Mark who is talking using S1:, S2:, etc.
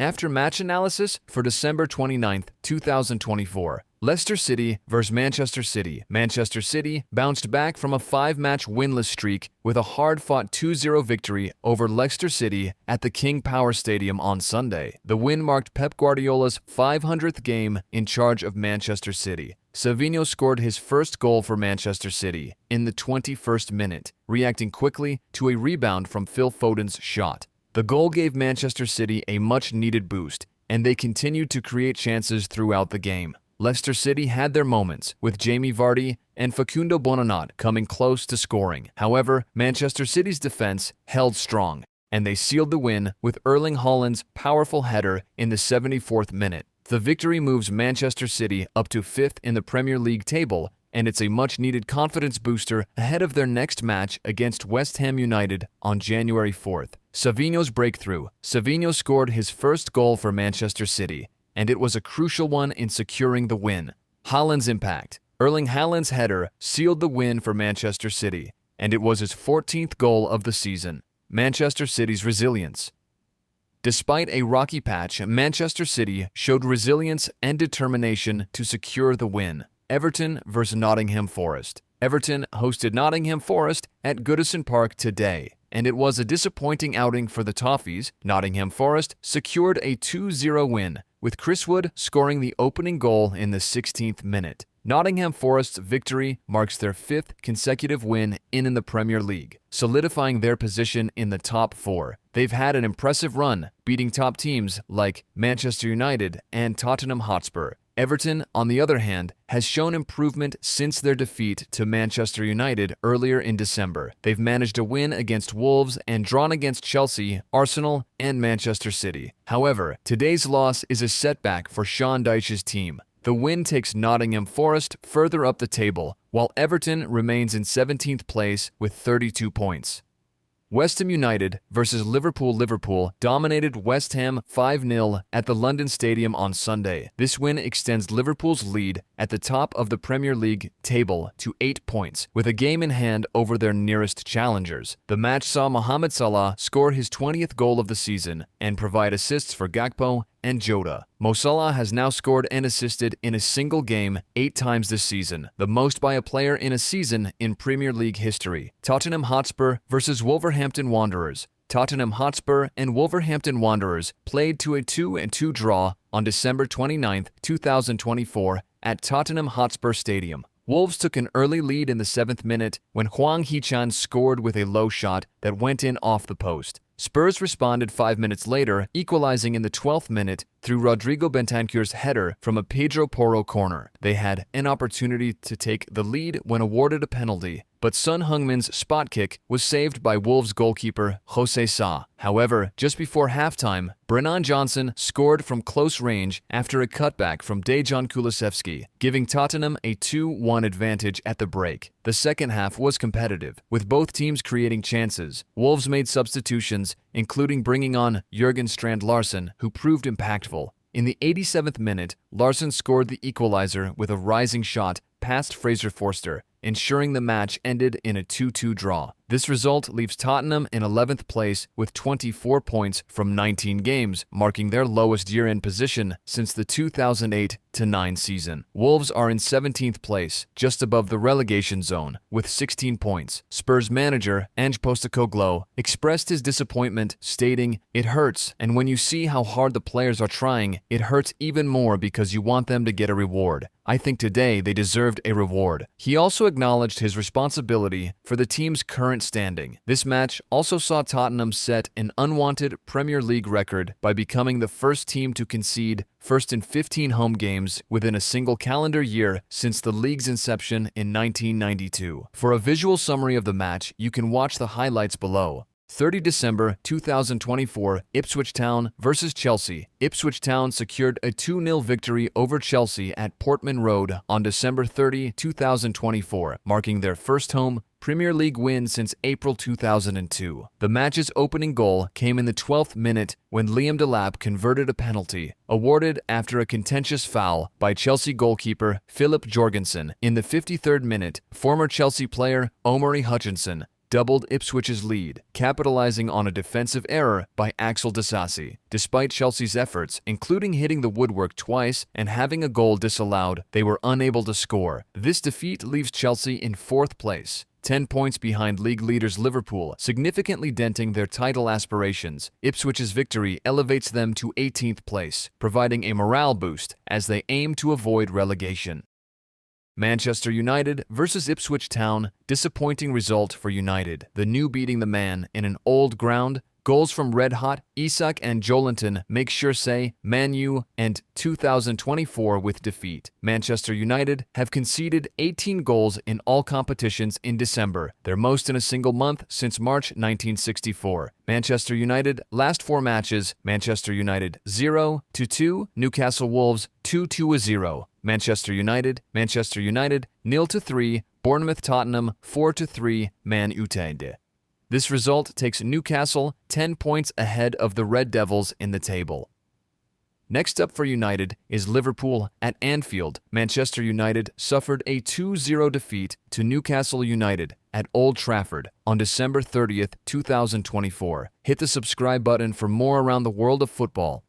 S1: After match analysis for December 29, 2024, Leicester City vs Manchester City. Manchester City bounced back from a 5-match winless streak with a hard-fought 2-0 victory over Leicester City at the King Power Stadium on Sunday. The win marked Pep Guardiola's 500th game in charge of Manchester City. Savinho scored his first goal for Manchester City in the 21st minute, reacting quickly to a rebound from Phil Foden's shot. The goal gave Manchester City a much-needed boost, and they continued to create chances throughout the game. Leicester City had their moments, with Jamie Vardy and Facundo Bonanotte coming close to scoring. However, Manchester City's defense held strong, and they sealed the win with Erling Haaland's powerful header in the 74th minute. The victory moves Manchester City up to 5th in the Premier League table, and it's a much-needed confidence booster ahead of their next match against West Ham United on January 4th. Savinho's breakthrough. Savinho scored his first goal for Manchester City, and it was a crucial one in securing the win. Haaland's impact. Erling Haaland's header sealed the win for Manchester City, and it was his 14th goal of the season. Manchester City's resilience. Despite a rocky patch, Manchester City showed resilience and determination to secure the win. Everton vs Nottingham Forest. Everton hosted Nottingham Forest at Goodison Park today, and it was a disappointing outing for the Toffees. Nottingham Forest secured a 2-0 win, with Chris Wood scoring the opening goal in the 16th minute. Nottingham Forest's victory marks their 5th consecutive win in the Premier League, solidifying their position in the top 4. They've had an impressive run, beating top teams like Manchester United and Tottenham Hotspur. Everton, on the other hand, has shown improvement since their defeat to Manchester United earlier in December. They've managed a win against Wolves and drawn against Chelsea, Arsenal, and Manchester City. However, today's loss is a setback for Sean Dyche's team. The win takes Nottingham Forest further up the table, while Everton remains in 17th place with 32 points. West Ham United vs Liverpool. Liverpool dominated West Ham 5-0 at the London Stadium on Sunday. This win extends Liverpool's lead at the top of the Premier League table to 8 points, with a game in hand over their nearest challengers. The match saw Mohamed Salah score his 20th goal of the season and provide assists for Gakpo and Jota. Mo Salah has now scored and assisted in a single game 8 times this season, the most by a player in a season in Premier League history. Tottenham Hotspur vs Wolverhampton Wanderers. Tottenham Hotspur and Wolverhampton Wanderers played to a 2-2 draw on December 29, 2024 at Tottenham Hotspur Stadium. Wolves took an early lead in the 7th minute when Hwang Hee-chan scored with a low shot that went in off the post. Spurs responded 5 minutes later, equalizing in the 12th minute through Rodrigo Bentancur's header from a Pedro Porro corner. They had an opportunity to take the lead when awarded a penalty, but Son Heung-min's spot kick was saved by Wolves goalkeeper Jose Sa. However, just before halftime, Brennan Johnson scored from close range after a cutback from Dejan Kulusevski, giving Tottenham a 2-1 advantage at the break. The second half was competitive, with both teams creating chances. Wolves made substitutions, including bringing on Jurgen Strand Larsen, who proved impactful. In the 87th minute, Larsen scored the equalizer with a rising shot past Fraser Forster, ensuring the match ended in a 2-2 draw. This result leaves Tottenham in 11th place with 24 points from 19 games, marking their lowest year-end position since the 2008-09 season. Wolves are in 17th place, just above the relegation zone, with 16 points. Spurs manager Ange Postecoglou expressed his disappointment, stating, "It hurts, and when you see how hard the players are trying, it hurts even more because you want them to get a reward. I think today they deserved a reward." He also acknowledged his responsibility for the team's current standing. This match also saw Tottenham set an unwanted Premier League record by becoming the first team to concede first in 15 home games within a single calendar year since the league's inception in 1992. For a visual summary of the match, you can watch the highlights below. 30 December 2024, Ipswich Town vs Chelsea. Ipswich Town secured a 2-0 victory over Chelsea at Portman Road on December 30, 2024, marking their first home Premier League win since April 2002. The match's opening goal came in the 12th minute when Liam Delap converted a penalty, awarded after a contentious foul by Chelsea goalkeeper Philip Jorgensen. In the 53rd minute, former Chelsea player Omari Hutchinson doubled Ipswich's lead, capitalizing on a defensive error by Axel Disasi. Despite Chelsea's efforts, including hitting the woodwork twice and having a goal disallowed, they were unable to score. This defeat leaves Chelsea in 4th place, 10 points behind league leaders Liverpool, significantly denting their title aspirations. Ipswich's victory elevates them to 18th place, providing a morale boost as they aim to avoid relegation. Manchester United versus Ipswich Town, disappointing result for United. The new beating the man in an old ground. Goals from Red Hot, Isak and Joelinton make sure say Man U and 2024 with defeat. Manchester United have conceded 18 goals in all competitions in December, their most in a single month since March 1964. Manchester United last 4 matches, Manchester United 0-2, Newcastle Wolves 2-0. Manchester United 0-3, Bournemouth Tottenham 4-3, Man United. This result takes Newcastle 10 points ahead of the Red Devils in the table. Next up for United is Liverpool at Anfield. Manchester United suffered a 2-0 defeat to Newcastle United at Old Trafford on December 30th, 2024. Hit the subscribe button for more around the world of football.